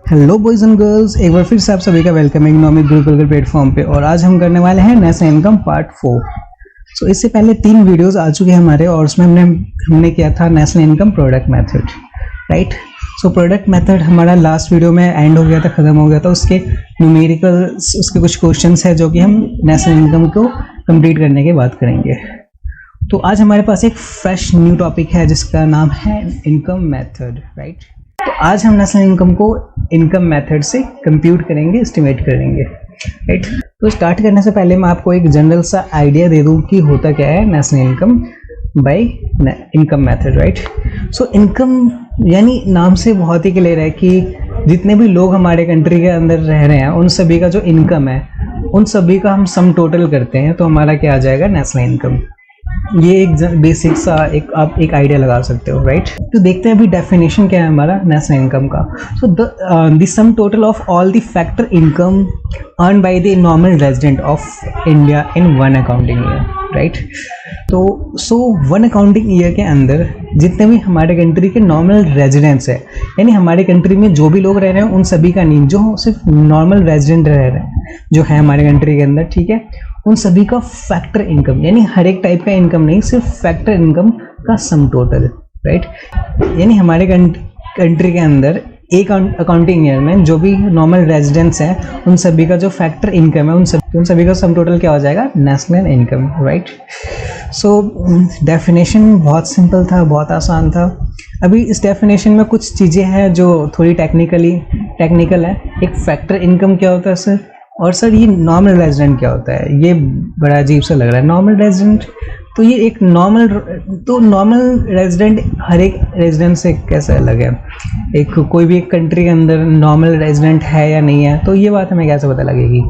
Hello boys and girls, एक बार फिर से आप सभी का वेलकमिंग नॉमिक गुरुकुल के प्लेटफॉर्म पे। और आज हम करने वाले हैं नेशनल इनकम पार्ट 4। सो इससे पहले 3 वीडियोस आ चुके हैं हमारे, और उसमें हमने किया था national income product method, right. So product method हमारा लास्ट वीडियो में एंड हो गया था, ख़त्म हो गया था। उसके न्यूमेरिकल्स, उसके कुछ क्वेश्चंस है जो कि हम नेशनल इनकम को कंप्लीट करने के बाद करेंगे। तो आज हमारे पास एक फ्रेश न्यू टॉपिक है जिसका नाम है इनकम मेथड, राइट। तो आज हम नेशनल इनकम को इनकम मेथड से कंप्यूट करेंगे, एस्टिमेट करेंगे, राइट। तो स्टार्ट करने से पहले मैं आपको एक जनरल सा आइडिया दे दूं कि होता क्या है national income by income method, right. So income यानी नाम से बहुत ही क्लियर है कि जितने भी लोग हमारे कंट्री के अंदर रह रहे हैं उन सभी का जो इनकम है उन सभी का हम सम टोटल करते हैं, तो हमारा क्या आ जाएगा, नेशनल इनकम। ये एक बेसिक सा आप एक आइडिया लगा सकते हो, राइट। तो देखते हैं अभी डेफिनेशन क्या है हमारा नेशनल इनकम का। So the sum total of all the factor income earn by the normal resident of India in one accounting year, right. तो सो वन अकाउंटिंग ईयर के अंदर जितने भी हमारे कंट्री के नॉर्मल रेजिडेंट्स है, यानी हमारे कंट्री में जो भी लोग रह रहे हैं उन सभी का नहीं, जो सिर्फ नॉर्मल रेजिडेंट रह रहे हैं जो है हमारे कंट्री के अंदर, ठीक है, उन सभी का फैक्टर इनकम, यानी हर एक टाइप का इनकम नहीं, सिर्फ फैक्टर इनकम का सम टोटल, राइट। यानी हमारे कंट्री के अंदर एक अकाउंटिंग ईयर में जो भी नॉर्मल रेजिडेंट्स हैं उन सभी का जो फैक्टर इनकम है उन सभी का सम टोटल क्या हो जाएगा, national income, right. So definition बहुत सिंपल था, बहुत आसान था। अभी इस डेफिनेशन में कुछ चीज़ें हैं जो थोड़ी टेक्निकल है। एक फैक्टर इनकम क्या होता है सर, और सर ये नॉर्मल रेजिडेंट क्या होता है, ये बड़ा अजीब सा लग रहा है। नॉर्मल रेजिडेंट तो ये एक नॉर्मल रेजिडेंट हर एक रेजिडेंट से कैसे अलग है, एक कोई भी एक कंट्री के अंदर नॉर्मल रेजिडेंट है या नहीं है, तो ये बात हमें कैसे पता लगेगी।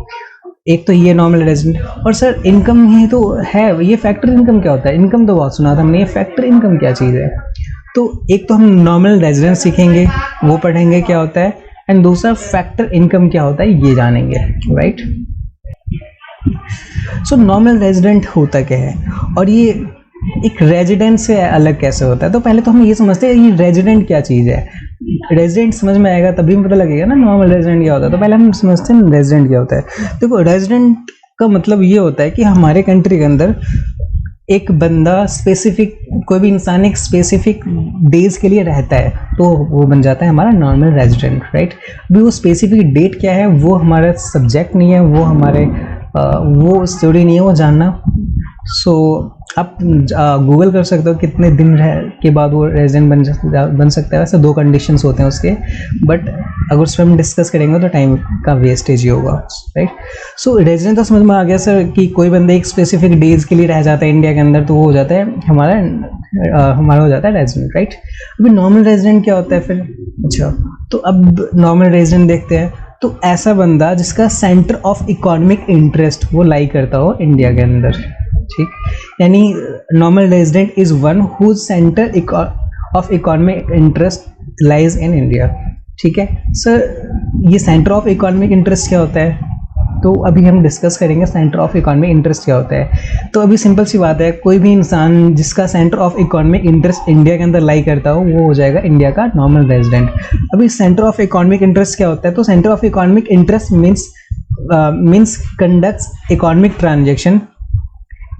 एक तो ये नॉर्मल रेजिडेंट, और सर इनकम ही तो है, ये फैक्टर इनकम क्या होता है, इनकम तो बहुत सुना था हमने, ये फैक्टर इनकम क्या चीज़ है। तो एक तो हम नॉर्मल रेजिडेंट सीखेंगे, वो पढ़ेंगे क्या होता है, एंड दूसरा फैक्टर इनकम क्या होता है ये जानेंगे, राइट। सो नॉर्मल रेजिडेंट होता क्या है और ये एक रेजिडेंट से अलग कैसे होता है। तो पहले तो हम ये समझते हैं ये रेजिडेंट क्या चीज़ है। रेजिडेंट समझ में आएगा तभी पता लगेगा ना नॉर्मल रेजिडेंट क्या होता है। तो पहले हम समझते हैं रेजिडेंट क्या होता है। देखो रेजिडेंट का मतलब ये होता है कि हमारे कंट्री के अंदर एक बंदा स्पेसिफिक, कोई भी इंसान एक स्पेसिफिक डेज के लिए रहता है, तो वो बन जाता है हमारा नॉर्मल रेजिडेंट, राइट। अभी वो स्पेसिफिक डेट क्या है वो हमारा सब्जेक्ट नहीं है, वो हमारे वो स्टोरी नहीं है वो जानना। सो आप गूगल कर सकते हो कितने दिन के बाद वो रेजिडेंट बन सकता है। वैसे 2 कंडीशंस होते हैं उसके, बट अगर उस पर हम डिस्कस करेंगे तो टाइम का वेस्टेज ही होगा, राइट। सो रेजिडेंट तो समझ में आ गया सर कि कोई बंदे एक स्पेसिफिक डेज के लिए रह जाता है इंडिया के अंदर, तो वो हो जाता है हमारा हो जाता है रेजिडेंट, राइट। अभी नॉर्मल रेजिडेंट क्या होता है फिर, अच्छा तो अब नॉर्मल रेजिडेंट देखते हैं। तो ऐसा बंदा जिसका सेंटर ऑफ इकोनॉमिक इंटरेस्ट वो लाई करता हो इंडिया के अंदर, ठीक। यानी normal resident is one whose centre of economic interest lies in India, ठीक है सर। ये सेंटर ऑफ इकोनॉमिक इंटरेस्ट क्या होता है, तो अभी हम डिस्कस करेंगे सेंटर ऑफ इकोनॉमिक इंटरेस्ट क्या होता है। तो अभी सिंपल सी बात है, कोई भी इंसान जिसका centre of economic interest India के अंदर लाई करता हो वो हो जाएगा इंडिया का नॉर्मल रेजिडेंट। अभी सेंटर ऑफ इकोनॉमिक इंटरेस्ट क्या होता है, तो centre of economic interest means conducts economic transaction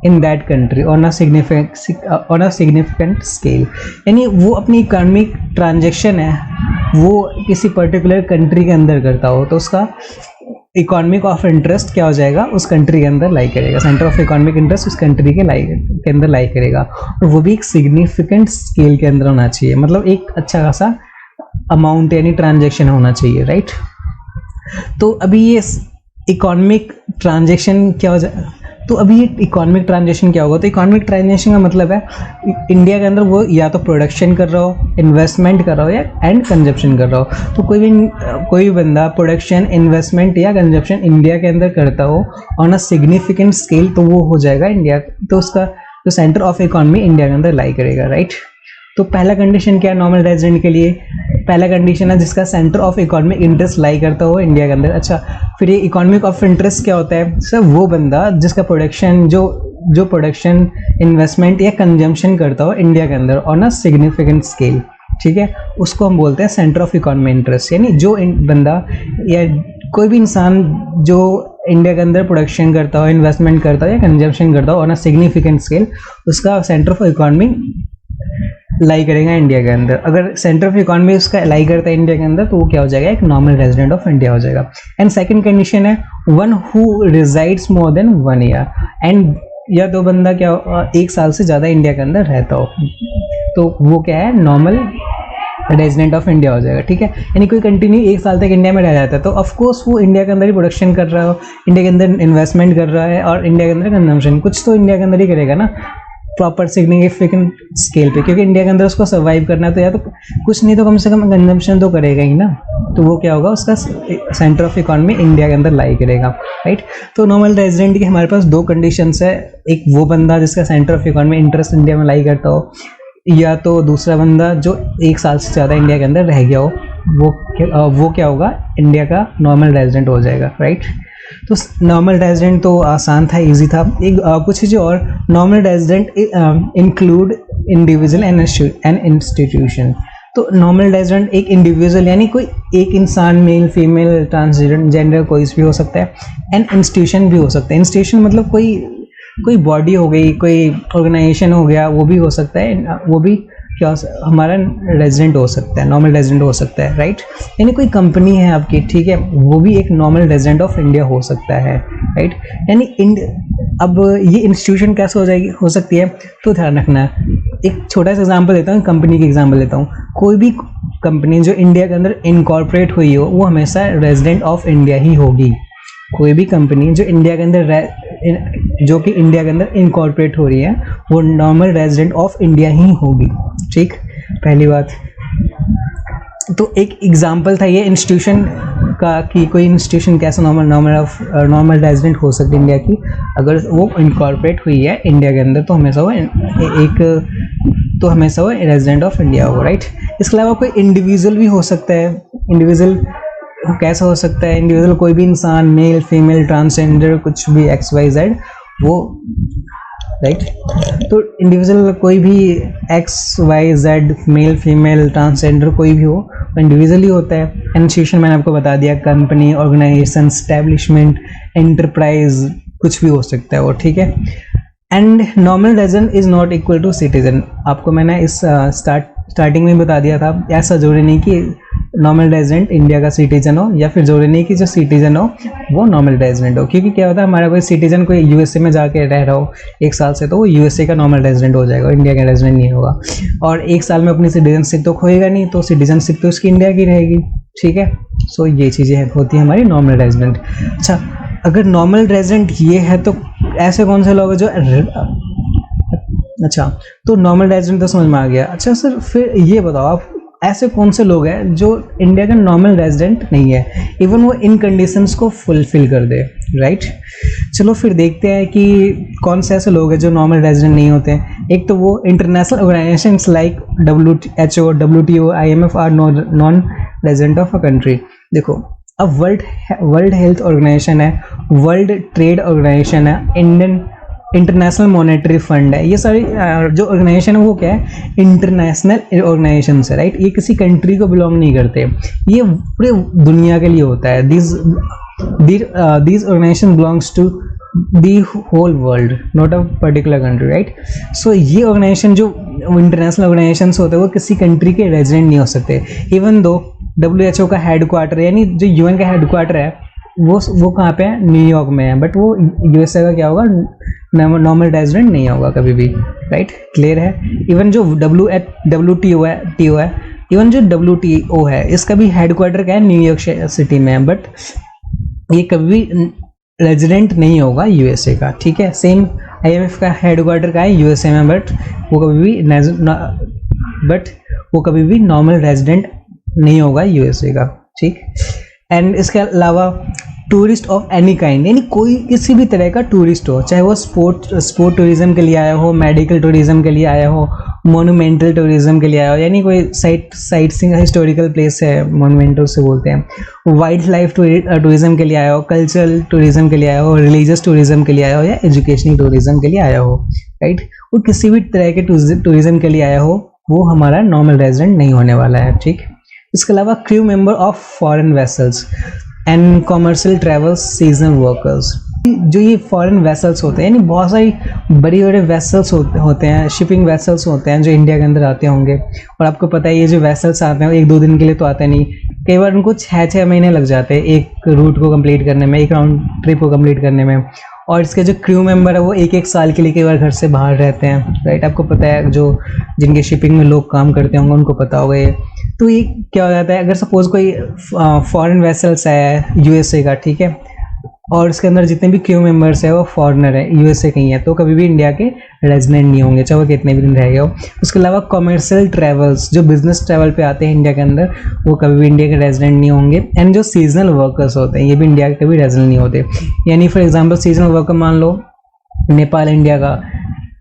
in that country on a significant scale, यानी वो अपनी इकोनॉमिक ट्रांजेक्शन है वो किसी पर्टिकुलर कंट्री के अंदर करता हो, तो उसका इकोनॉमिक ऑफ इंटरेस्ट क्या हो जाएगा, उस कंट्री के अंदर लाई करेगा। सेंटर ऑफ इकोनॉमिक इंटरेस्ट उस कंट्री के अंदर लाई करेगा, और वो भी एक सिग्निफिकेंट स्केल के अंदर होना चाहिए, मतलब एक अच्छा खासा अमाउंट यानी ट्रांजेक्शन होना चाहिए, राइट। तो अभी ये इकोनॉमिक ट्रांजेक्शन क्या हो जाए, तो अभी ये इकोनॉमिक ट्रांजेक्शन क्या होगा, तो इकोनॉमिक ट्रांजेक्शन का मतलब है इंडिया के अंदर वो या तो प्रोडक्शन कर रहा हो, इन्वेस्टमेंट कर रहा हो या एंड कंजप्शन कर रहा हो। तो कोई भी बंदा प्रोडक्शन, इन्वेस्टमेंट या कंजप्शन इंडिया के अंदर करता हो ऑन अ सिग्निफिकेंट स्केल, तो वो हो जाएगा इंडिया, तो उसका जो सेंटर ऑफ इकोनॉमी इंडिया के अंदर लाई करेगा, राइट। तो पहला कंडीशन क्या है नॉर्मल रेजिडेंट के लिए, पहला कंडीशन है जिसका सेंटर ऑफ इकोनॉमिक इंटरेस्ट लाई करता हो इंडिया के अंदर। अच्छा फिर ये इकोनॉमिक ऑफ इंटरेस्ट क्या होता है सर, वो बंदा जिसका प्रोडक्शन जो प्रोडक्शन, इन्वेस्टमेंट या कंजम्पशन करता हो इंडिया के अंदर ऑन अ सिग्निफिकेंट स्केल, ठीक है, उसको हम बोलते हैं सेंटर ऑफ इकोनॉमी इंटरेस्ट। यानी जो बंदा या कोई भी इंसान जो इंडिया के अंदर प्रोडक्शन करता हो, इन्वेस्टमेंट करता हो या कंजम्पशन करता हो ऑन अ सिग्निफिकेंट स्केल, उसका सेंटर ऑफ इकोनॉमी लाई करेगा इंडिया के अंदर। अगर सेंटर ऑफ इकोनॉमी उसका लाई करता है इंडिया के अंदर, तो वो क्या हो जाएगा, एक नॉर्मल रेजिडेंट ऑफ इंडिया हो जाएगा। एंड सेकंड कंडीशन है one who resides more than 1 year, and या तो बंदा क्या 1 साल से ज़्यादा इंडिया के अंदर रहता हो, तो वो क्या है, नॉर्मल रेजिडेंट ऑफ इंडिया हो जाएगा। ठीक है, यानी कोई कंटिन्यू 1 साल तक इंडिया में रह जाता है तो ऑफकोर्स वो इंडिया के अंदर ही प्रोडक्शन कर रहा हो, इंडिया के अंदर इन्वेस्टमेंट कर रहा है और इंडिया के अंदर कंजम्पशन कुछ तो इंडिया के अंदर ही करेगा ना, प्रॉपर सिग्निफिकेंट स्केल पे, क्योंकि इंडिया के अंदर उसको सर्वाइव करना है तो या तो कुछ नहीं तो कम से कम कंजम्पशन तो करेगा ही ना। तो वो क्या होगा, उसका सेंटर ऑफ इकोनॉमी इंडिया के अंदर लाई करेगा, राइट। तो नॉर्मल रेजिडेंट की हमारे पास 2 कंडीशंस है, एक वो बंदा जिसका centre of economy interest India में लाई करता हो, या तो दूसरा बंदा जो 1 साल से ज़्यादा इंडिया के अंदर रह गया हो, वो क्या होगा, इंडिया का नॉर्मल रेजिडेंट हो जाएगा, राइट। तो नॉर्मल रेजिडेंट तो आसान था, इजी था। एक कुछ चीज़ें और, normal resident include individual and institution. तो नॉर्मल रेजिडेंट एक इंडिविजुअल यानी कोई एक इंसान, मेल फीमेल ट्रांसजेंडर कोई भी हो सकता है, एंड इंस्टीट्यूशन भी हो सकता है। इंस्टीट्यूशन मतलब कोई बॉडी हो गई, कोई ऑर्गेनाइजेशन हो गया, वो भी हो सकता है, वो भी क्या हमारा रेजिडेंट हो सकता है, नॉर्मल रेजिडेंट हो सकता है, राइट। यानी कोई कंपनी है आपकी, ठीक है, वो भी एक नॉर्मल रेजिडेंट ऑफ इंडिया हो सकता है, राइट। यानी अब ये इंस्टीट्यूशन कैसे हो सकती है, तो ध्यान रखना है। एक छोटा सा एग्जांपल देता हूँ, कंपनी की एग्जांपल लेता हूँ। कोई भी कंपनी जो इंडिया के अंदर इनकॉर्पोरेट हुई हो, वो हमेशा रेजिडेंट ऑफ इंडिया ही होगी। कोई भी कंपनी जो इंडिया के अंदर जो कि इंडिया के अंदर इनकॉर्पोरेट हो रही है, वो नॉर्मल रेजिडेंट ऑफ इंडिया ही होगी, ठीक, पहली बात। तो एक एग्जांपल था ये इंस्टीट्यूशन का कि कोई इंस्टीट्यूशन कैसे नॉर्मल रेजिडेंट हो सकती है इंडिया की, अगर वो इनकॉर्पोरेट हुई है इंडिया के अंदर, तो हमेशा वो रेजिडेंट ऑफ इंडिया हो, राइट। इसके अलावा कोई इंडिविजुअल भी हो सकता है। इंडिविजुअल कैसा हो सकता है, इंडिविजुअल कोई भी इंसान, मेल फीमेल ट्रांसजेंडर कुछ भी XYZ, वो, राइट। तो इंडिविजुअल कोई भी XYZ मेल फीमेल ट्रांसजेंडर कोई भी हो, इंडिविजुअल ही होता है। इंस्टीट्यूशन मैंने आपको बता दिया, कंपनी, ऑर्गेनाइजेशन, एस्टेब्लिशमेंट, एंटरप्राइज, कुछ भी हो सकता है वो, ठीक है। And normal resident is not equal to citizen. आपको मैंने इस स्टार्टिंग में बता दिया था, ऐसा जरूरी नहीं कि नॉर्मल रेजिडेंट इंडिया का सिटीजन हो, या फिर जरूरी नहीं कि जो सिटीजन हो वो नॉर्मल रेजिडेंट हो, क्योंकि क्या होता है, हमारा कोई सिटीजन कोई USA में जाके रह रहा हो 1 साल से, तो वो USA का नॉर्मल रेजिडेंट हो जाएगा, इंडिया का रेजिडेंट नहीं होगा। और 1 साल में अपनी सिटीजनशिप तो खोएगा नहीं, तो सिटीजनशिप तो उसकी इंडिया की रहेगी, ठीक है। सो ये चीज़ें होती है हमारी नॉर्मल रेजिडेंट। अच्छा, अगर नॉर्मल रेजिडेंट ये है तो ऐसे कौन से लोग हैं जो, अच्छा, तो नॉर्मल रेजिडेंट तो समझ में आ गया। अच्छा सर, फिर ये बताओ आप, ऐसे कौन से लोग हैं जो इंडिया का नॉर्मल रेजिडेंट नहीं है, इवन वो इन कंडीशंस को फुलफिल कर दे, राइट। चलो फिर देखते हैं कि कौन से ऐसे लोग हैं जो नॉर्मल रेजिडेंट नहीं होते हैं। एक तो वो international organisations like WHO, WTO, IMF are non resident of a country. देखो, अब वर्ल्ड हेल्थ ऑर्गेनाइजेशन है, वर्ल्ड ट्रेड ऑर्गेनाइजेशन है, इंटरनेशनल मॉनेटरी फंड है, ये सारी जो ऑर्गेनाइजेशन है वो क्या है, इंटरनेशनल ऑर्गेनाइजेशन है, राइट। ये किसी कंट्री को बिलोंग नहीं करते, ये पूरे दुनिया के लिए होता है। This organisation belongs to the whole world, not a particular country, right. So ये ऑर्गेनाइजेशन जो इंटरनेशनल ऑर्गेनाइजेशन होते हैं वो किसी कंट्री के रेजिडेंट नहीं हो सकते। इवन दो WHO का हेडक्वार्टर, यानी जो UN का हेडक्वार्टर है वो कहाँ पे है, न्यूयॉर्क में है, बट वो USA का क्या होगा, नॉर्मल रेजिडेंट नहीं होगा कभी भी, राइट, क्लियर है। इवन जो WTO है, इवन जो WTO है, इसका भी हेडक्वार्टर क्या है, न्यूयॉर्क सिटी में है, बट ये कभी भी रेजिडेंट नहीं होगा USA का, ठीक है। सेम IMF का हेडक्वार्टर का है USA में, बट वो कभी भी नॉर्मल रेजिडेंट नहीं होगा USA का, ठीक। एंड इसके अलावा टूरिस्ट ऑफ एनी काइंड, यानी कोई किसी भी तरह का टूरिस्ट हो, चाहे वो स्पोर्ट टूरिज्म के लिए आया हो, मेडिकल टूरिज्म के लिए आया हो, मोनूमेंटल टूरिज्म के लिए आया हो, यानी कोई साइट सीइंग हिस्टोरिकल प्लेस है, मोनूमेंटल से बोलते हैं, वाइल्ड लाइफ टूरिज्म के लिए आया हो, कल्चरल टूरिज्म के लिए आया हो, रिलीजियस टूरिज्म के लिए आया हो, या एजुकेशनल टूरिज्म के लिए आया हो, राइट। वो किसी भी तरह के टूरिज्म के लिए आया हो, वो हमारा नॉर्मल रेजिडेंट नहीं होने वाला है, ठीक। इसके अलावा crew member of foreign vessels and commercial travel seasonal workers, जो ये फॉरेन वेसल्स होते हैं, यानी बहुत सारी बड़ी बड़े वेसल्स होते हैं, शिपिंग वेसल्स होते हैं जो इंडिया के अंदर आते होंगे। और आपको पता है ये जो वेसल्स आते हैं एक दो दिन के लिए तो आते नहीं, कई बार उनको 6 महीने लग जाते हैं एक रूट को कंप्लीट करने में, एक राउंड ट्रिप को कंप्लीट करने में। और इसके जो क्रू मेंबर है वो एक साल के लिए कई बार घर से बाहर रहते हैं, राइट। आपको पता है जो जिनके शिपिंग में लोग काम करते होंगे उनको पता होगा ये। तो ये क्या हो जाता है, अगर सपोज कोई फॉरेन वेसल्स है यूएसए का, ठीक है, और इसके अंदर जितने भी क्रू मेंबर्स है वो फॉरेनर है, यूएसए के ही है, तो कभी भी इंडिया के रेजिडेंट नहीं होंगे, चाहे वो कितने भी दिन रह गए हो। उसके अलावा कॉमर्शियल ट्रैवल्स, जो बिजनेस ट्रैवल पे आते हैं इंडिया के अंदर, वो कभी भी इंडिया के रेजिडेंट नहीं होंगे। एंड जो सीजनल वर्कर्स होते हैं ये भी इंडिया के कभी रेजिडेंट नहीं होते। यानी फॉर एग्जाम्पल सीजनल वर्कर मान लो नेपाल इंडिया का,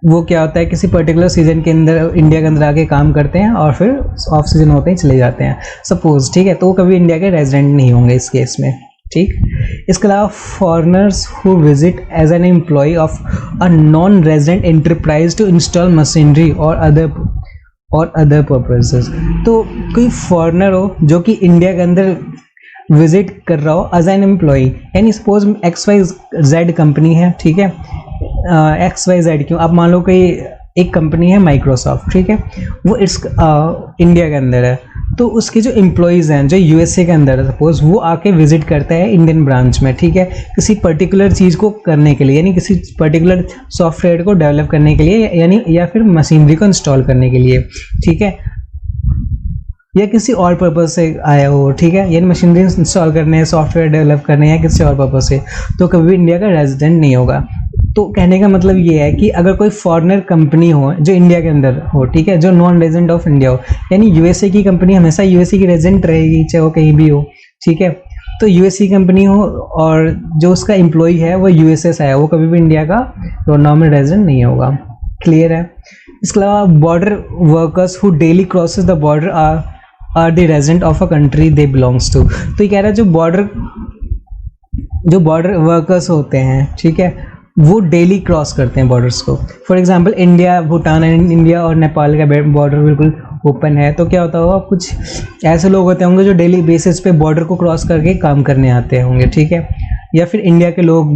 वो क्या होता है किसी पर्टिकुलर सीजन के अंदर इंडिया के अंदर आके काम करते हैं और फिर ऑफ सीजन होते ही चले जाते हैं सपोज, ठीक है, तो वो कभी इंडिया के रेजिडेंट नहीं होंगे इस केस में, ठीक। इसके अलावा foreigners who visit as an employee of a non resident enterprise to install machinery और अदर पर्पसेस, तो कोई फॉरेनर हो जो कि इंडिया के अंदर विजिट कर रहा हो एज एन एम्प्लॉय, यानी सपोज XYZ कंपनी है, ठीक है, XYZ क्यों, आप मान लो कोई एक कंपनी है माइक्रोसॉफ्ट, ठीक है, वो इस इंडिया के अंदर है, तो उसके जो एम्प्लॉयज़ हैं जो यूएसए के अंदर है सपोज, वो आके विजिट करता है इंडियन ब्रांच में, ठीक है, किसी पर्टिकुलर चीज़ को करने के लिए, यानी किसी पर्टिकुलर सॉफ्टवेयर को डेवलप करने के लिए, यानी या फिर मशीनरी को इंस्टॉल करने के लिए, ठीक है, या किसी और पर्पज़ से आया हो, ठीक है, यानी मशीनरी इंस्टॉल करने, सॉफ्टवेयर डेवलप करने या किसी और पर्पज़ से, तो कभी भी इंडिया का रेजिडेंट नहीं होगा। तो कहने का मतलब ये है कि अगर कोई फॉरेनर कंपनी हो जो इंडिया के अंदर हो, ठीक है, जो नॉन रेजिडेंट ऑफ इंडिया हो, यानी यूएसए की कंपनी हमेशा यूएसए की रेजिडेंट रहेगी चाहे वो कहीं भी हो, ठीक है, तो यूएसए की कंपनी हो और जो उसका एम्प्लॉय है वो यूएसए से आया, वो कभी भी इंडिया का नॉर्मल रेजिडेंट नहीं होगा। क्लियर है। इसके अलावा border workers who daily crosses the border are the resident of a country they belongs to, तो ये कह रहा है जो बॉर्डर वर्कर्स होते हैं, ठीक है, वो डेली क्रॉस करते हैं बॉर्डर्स को। For example India, Bhutan and India और नेपाल का बॉर्डर बिल्कुल ओपन है, तो क्या होता होगा, कुछ ऐसे लोग होते होंगे जो डेली बेसिस पे बॉर्डर को क्रॉस करके काम करने आते होंगे, ठीक है, या फिर इंडिया के लोग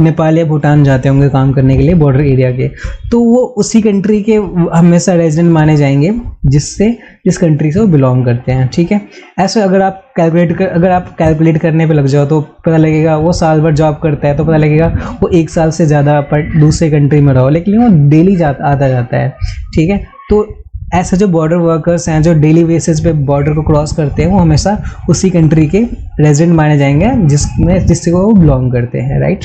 नेपाल या भूटान जाते होंगे काम करने के लिए बॉर्डर एरिया के, तो वो उसी कंट्री के हमेशा रेजिडेंट माने जाएंगे जिस कंट्री से वो बिलोंग करते हैं, ठीक है। ऐसे अगर आप कैलकुलेट करने पे लग जाओ तो पता लगेगा वो साल भर जॉब करता है, तो पता लगेगा वो 1 साल से ज़्यादा पर दूसरे कंट्री में रहो, लेकिन वो डेली आता जाता है, ठीक है। तो ऐसे जो बॉर्डर वर्कर्स हैं जो डेली बेसिस पे बॉर्डर को क्रॉस करते हैं, वो हमेशा उसी कंट्री के रेजिडेंट माने जाएंगे जिससे वो बिलोंग करते हैं, राइट।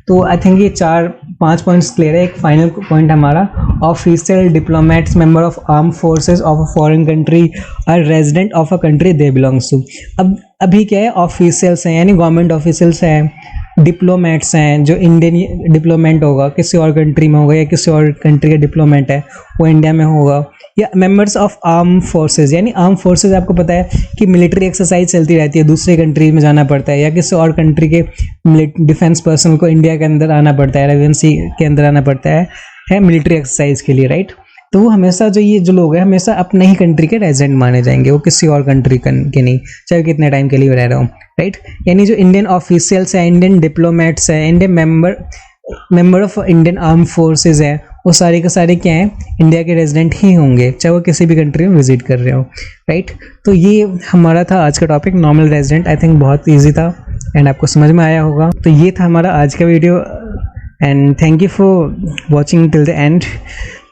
तो आई थिंक ये 4-5 पॉइंट्स क्लियर है। एक फाइनल पॉइंट हमारा, official diplomats member of arm forces of a foreign country are resident of a country they belongs to. अब अभी क्या है, ऑफिशियल्स हैं यानी गवर्नमेंट ऑफिशियल्स हैं, डिप्लोमेट्स हैं, जो इंडियन डिप्लोमेट होगा किसी और कंट्री में होगा, या किसी और कंट्री का डिप्लोमेट है वो इंडिया में होगा, या मेंबर्स ऑफ आर्म फोर्सेस, यानी आर्म फोर्सेस आपको पता है कि मिलिट्री एक्सरसाइज चलती रहती है, दूसरे कंट्री में जाना पड़ता है, या किसी और कंट्री के डिफेंस पर्सन को इंडिया के अंदर आना पड़ता है, रेजिडेंसी के अंदर आना पड़ता है मिलिट्री एक्सरसाइज के लिए, राइट। तो वो हमेशा जो लोग हैं हमेशा अपने ही कंट्री के रेजिडेंट माने जाएंगे, वो किसी और कंट्री के नहीं, चाहे कितने टाइम के लिए रह रहा हो, राइट। यानी जो इंडियन ऑफिशियल्स हैं, इंडियन डिप्लोमेट्स हैं, Indian member of Indian arm forces है, वो सारे के सारे क्या हैं, इंडिया के रेजिडेंट ही होंगे, चाहे वो किसी भी कंट्री में विजिट कर रहे हो, राइट। तो ये हमारा था आज का topic, normal resident. I think बहुत ईजी था एंड आपको समझ में आया होगा। तो ये था हमारा आज का video and thank you for watching till the end.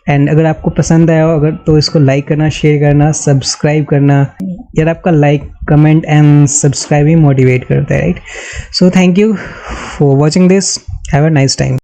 And अगर आपको पसंद आया हो तो इसको लाइक करना, शेयर करना, सब्सक्राइब करना। यार आपका like, comment and subscribe he motivate करता है, right. So thank you for watching this, have a nice time.